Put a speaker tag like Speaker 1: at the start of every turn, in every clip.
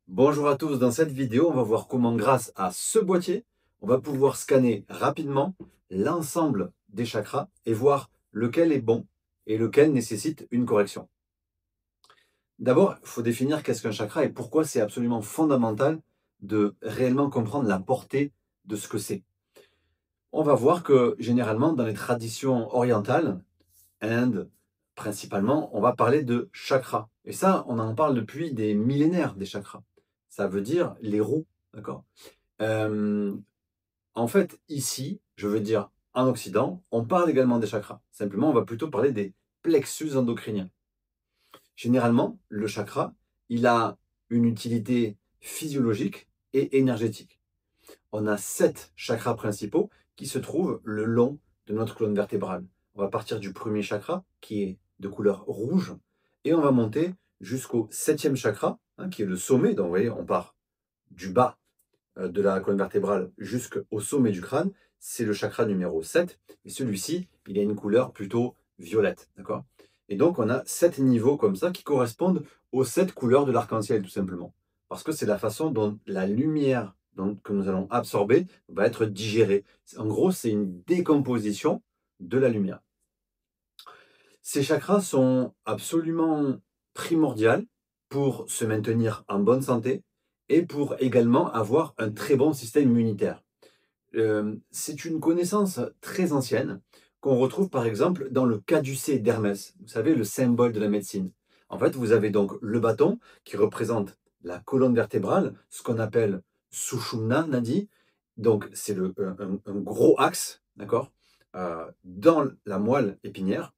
Speaker 1: Bonjour à tous, dans cette vidéo, on va voir comment grâce à ce boîtier, on va pouvoir scanner rapidement l'ensemble des chakras et voir lequel est bon et lequel nécessite une correction. D'abord, il faut définir qu'est-ce qu'un chakra et pourquoi c'est absolument fondamental de réellement comprendre la portée de ce que c'est. On va voir que généralement dans les traditions orientales, Inde principalement, on va parler de chakras. Et ça, on en parle depuis des millénaires des chakras. Ça veut dire les roues, d'accord? Hem, En fait, ici, je veux dire en Occident, on parle également des chakras. Simplement, on va plutôt parler des plexus endocriniens. Généralement, le chakra, il a une utilité physiologique et énergétique. On a 7 chakras principaux qui se trouvent le long de notre colonne vertébrale. On va partir du premier chakra, qui est de couleur rouge, et on va monter jusqu'au septième chakra, hein, qui est le sommet. Donc, vous voyez, on part du bas de la colonne vertébrale jusqu'au sommet du crâne, c'est le chakra numéro 7. Et celui-ci, il a une couleur plutôt violette. D'accord? Et donc, on a 7 niveaux comme ça qui correspondent aux 7 couleurs de l'arc-en-ciel, tout simplement. Parce que c'est la façon dont la lumière que nous allons absorber va être digérée. En gros, c'est une décomposition de la lumière. Ces chakras sont absolument primordiaux pour se maintenir en bonne santé et pour également avoir un très bon système immunitaire. C'est une connaissance très ancienne qu'on retrouve par exemple dans le caducée d'Hermès, vous savez, le symbole de la médecine. En fait, vous avez donc le bâton qui représente la colonne vertébrale, ce qu'on appelle Sushumna Nadi. Donc, c'est un gros axe, d'accord, dans la moelle épinière.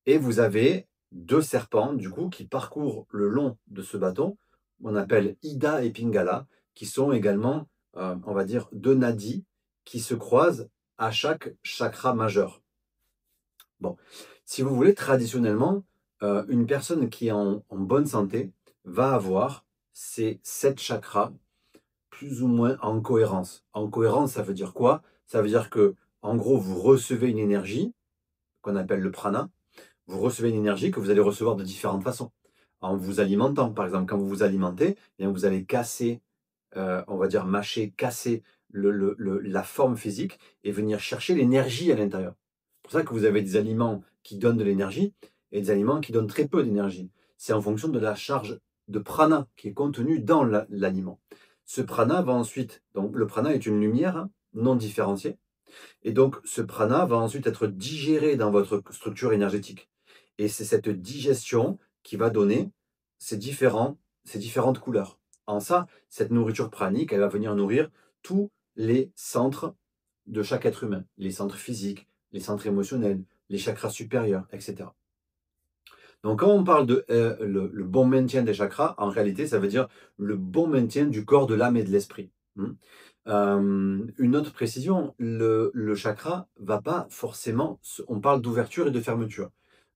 Speaker 1: Et vous avez 2 serpents, du coup, qui parcourent le long de ce bâton, qu'on appelle Ida et Pingala, qui sont également, on va dire, 2 nadis qui se croisent à chaque chakra majeur. Bon, si vous voulez, traditionnellement, une personne qui est en bonne santé va avoir ces 7 chakras plus ou moins en cohérence. En cohérence, ça veut dire quoi? Ça veut dire que, en gros, vous recevez une énergie qu'on appelle le prana. Vous recevez une énergie que vous allez recevoir de différentes façons. En vous alimentant, par exemple, quand vous vous alimentez, eh bien, vous allez casser, on va dire mâcher, casser la forme physique et venir chercher l'énergie à l'intérieur. C'est pour ça que vous avez des aliments qui donnent de l'énergie et des aliments qui donnent très peu d'énergie. C'est en fonction de la charge de prana qui est contenue dans l'aliment. Ce prana va ensuite, donc le prana est une lumière, hein, non différenciée, et donc ce prana va ensuite être digéré dans votre structure énergétique. Et c'est cette digestion qui va donner ces différentes couleurs. En ça, cette nourriture pranique, elle va venir nourrir tous les centres de chaque être humain, les centres physiques, les centres émotionnels, les chakras supérieurs, etc. Donc quand on parle de le bon maintien des chakras, en réalité, ça veut dire le bon maintien du corps, de l'âme et de l'esprit. Une autre précision, le chakra va pas forcément, on parle d'ouverture et de fermeture.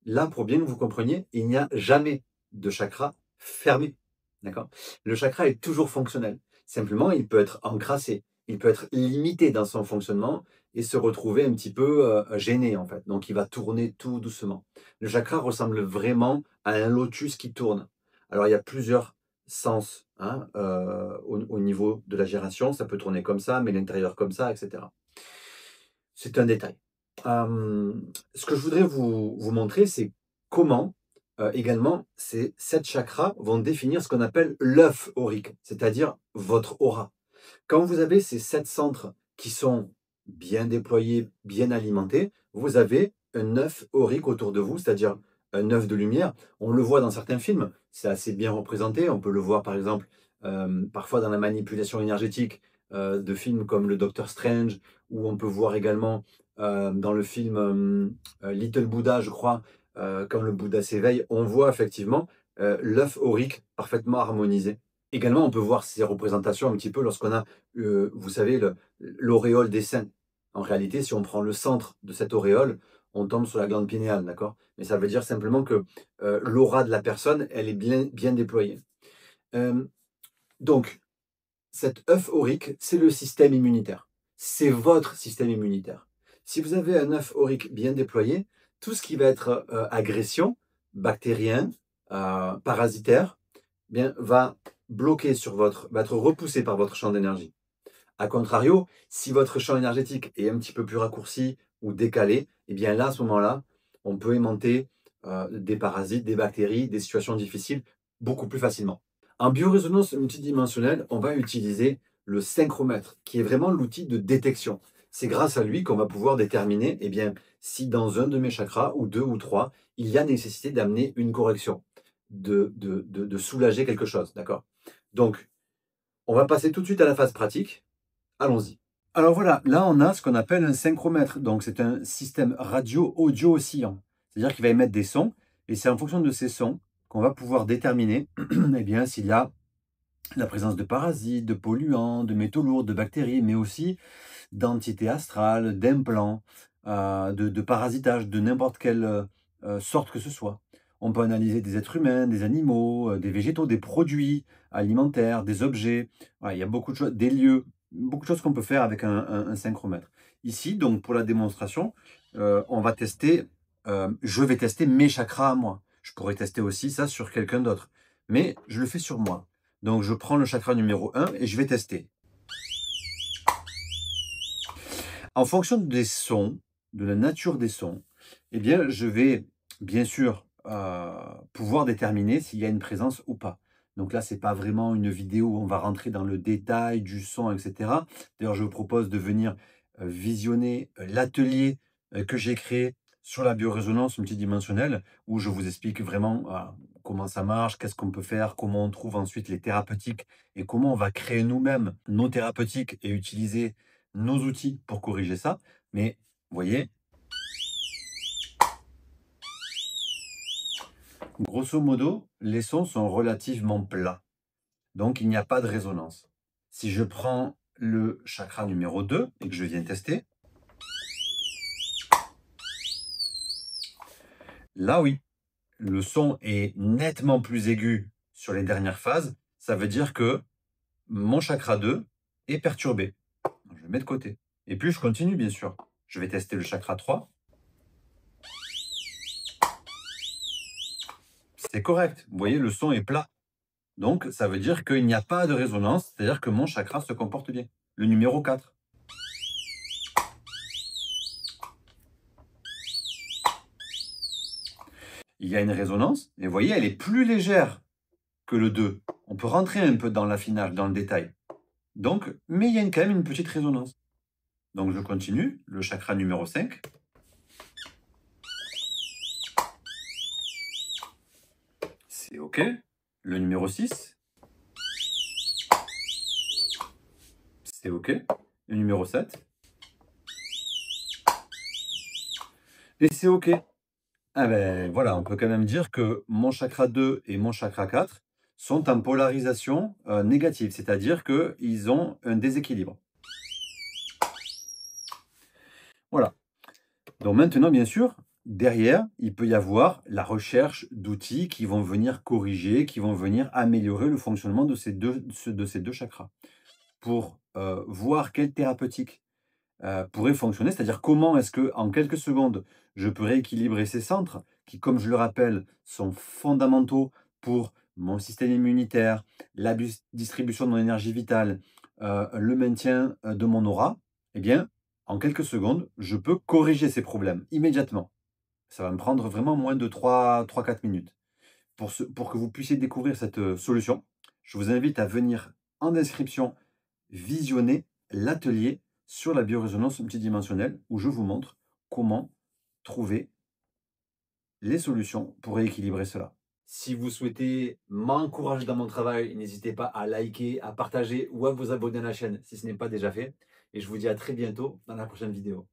Speaker 1: Là, pour bien que vous compreniez, il n'y a jamais de chakra fermé. D'accord? Le chakra est toujours fonctionnel. Simplement, il peut être encrassé, il peut être limité dans son fonctionnement et se retrouver un petit peu gêné en fait. Donc, il va tourner tout doucement. Le chakra ressemble vraiment à un lotus qui tourne. Alors, il y a plusieurs sens, hein, au niveau de la gération. Ça peut tourner comme ça, mais l'intérieur comme ça, etc. C'est un détail. Ce que je voudrais vous montrer, c'est comment également ces 7 chakras vont définir ce qu'on appelle l'œuf aurique, c'est-à-dire votre aura. Quand vous avez ces 7 centres qui sont bien déployés, bien alimentés, vous avez un œuf aurique autour de vous, c'est-à-dire un œuf de lumière. On le voit dans certains films, c'est assez bien représenté. On peut le voir par exemple parfois dans la manipulation énergétique de films comme le Docteur Strange, ou on peut voir également dans le film Little Buddha, je crois, quand le Bouddha s'éveille, on voit effectivement l'œuf aurique parfaitement harmonisé. Également, on peut voir ces représentations un petit peu lorsqu'on a, vous savez, l'auréole des seins. En réalité, si on prend le centre de cette auréole, on tombe sur la glande pinéale, d'accord? Mais ça veut dire simplement que l'aura de la personne, elle est bien, bien déployée. Euh, donc, cet œuf aurique, c'est le système immunitaire. C'est votre système immunitaire. Si vous avez un œuf aurique bien déployé, tout ce qui va être agression, bactérien, parasitaire, bien, va bloqué va être repoussé par votre champ d'énergie. A contrario, si votre champ énergétique est un petit peu plus raccourci ou décalé, eh bien là, à ce moment-là, on peut aimanter des parasites, des bactéries, des situations difficiles beaucoup plus facilement. En biorésonance multidimensionnelle, on va utiliser le synchromètre, qui est vraiment l'outil de détection. C'est grâce à lui qu'on va pouvoir déterminer eh bien, si dans un de mes chakras, ou deux ou trois, il y a nécessité d'amener une correction, de soulager quelque chose. D'accord? Donc, on va passer tout de suite à la phase pratique. Allons-y. Alors voilà, là on a ce qu'on appelle un synchromètre. Donc c'est un système radio-audio oscillant. C'est-à-dire qu'il va émettre des sons et c'est en fonction de ces sons qu'on va pouvoir déterminer eh bien, s'il y a la présence de parasites, de polluants, de métaux lourds, de bactéries, mais aussi d'entités astrales, d'implants, de parasitage, de n'importe quelle sorte que ce soit. On peut analyser des êtres humains, des animaux, des végétaux, des produits alimentaires, des objets. Voilà, il y a beaucoup de choses, des lieux, beaucoup de choses qu'on peut faire avec un synchromètre. Ici, donc pour la démonstration, on va tester, je vais tester mes chakras à moi. Je pourrais tester aussi ça sur quelqu'un d'autre, mais je le fais sur moi. Donc je prends le chakra numéro 1 et je vais tester. En fonction des sons, de la nature des sons, eh bien, je vais bien sûr pouvoir déterminer s'il y a une présence ou pas. Donc là, c'est pas vraiment une vidéo où on va rentrer dans le détail du son, etc. D'ailleurs, je vous propose de venir visionner l'atelier que j'ai créé sur la biorésonance multidimensionnelle, où je vous explique vraiment comment ça marche, qu'est-ce qu'on peut faire, comment on trouve ensuite les thérapeutiques et comment on va créer nous-mêmes nos thérapeutiques et utiliser nos outils pour corriger ça. Mais vous voyez, grosso modo, les sons sont relativement plats. Donc, il n'y a pas de résonance. Si je prends le chakra numéro 2 et que je viens tester, là oui, le son est nettement plus aigu sur les dernières phases. Ça veut dire que mon chakra 2 est perturbé. Je le mets de côté. Et puis, je continue, bien sûr. Je vais tester le chakra 3. C'est correct. Vous voyez, le son est plat. Donc, ça veut dire qu'il n'y a pas de résonance, c'est-à-dire que mon chakra se comporte bien. Le numéro 4. Il y a une résonance, et vous voyez, elle est plus légère que le 2. On peut rentrer un peu dans l'affinage, dans le détail. Donc, mais il y a quand même une petite résonance. Donc, je continue. Le chakra numéro 5. C'est OK. Le numéro 6. C'est OK. Le numéro 7. Et c'est OK. Ah ben voilà, on peut quand même dire que mon chakra 2 et mon chakra 4 sont en polarisation négative, c'est-à-dire qu'ils ont un déséquilibre. Voilà. Donc maintenant, bien sûr, derrière, il peut y avoir la recherche d'outils qui vont venir corriger, qui vont venir améliorer le fonctionnement de ces deux chakras. Pour voir quelle thérapeutique pourrait fonctionner, c'est-à-dire comment est-ce que en quelques secondes, je peux rééquilibrer ces centres qui, comme je le rappelle, sont fondamentaux pour mon système immunitaire, la distribution de mon énergie vitale, le maintien de mon aura. Eh bien, en quelques secondes, je peux corriger ces problèmes immédiatement. Ça va me prendre vraiment moins de 3-4 minutes. Pour que vous puissiez découvrir cette solution, je vous invite à venir en description visionner l'atelier sur la biorésonance multidimensionnelle où je vous montre comment trouver les solutions pour rééquilibrer cela. Si vous souhaitez m'encourager dans mon travail, n'hésitez pas à liker, à partager ou à vous abonner à la chaîne si ce n'est pas déjà fait. Et je vous dis à très bientôt dans la prochaine vidéo.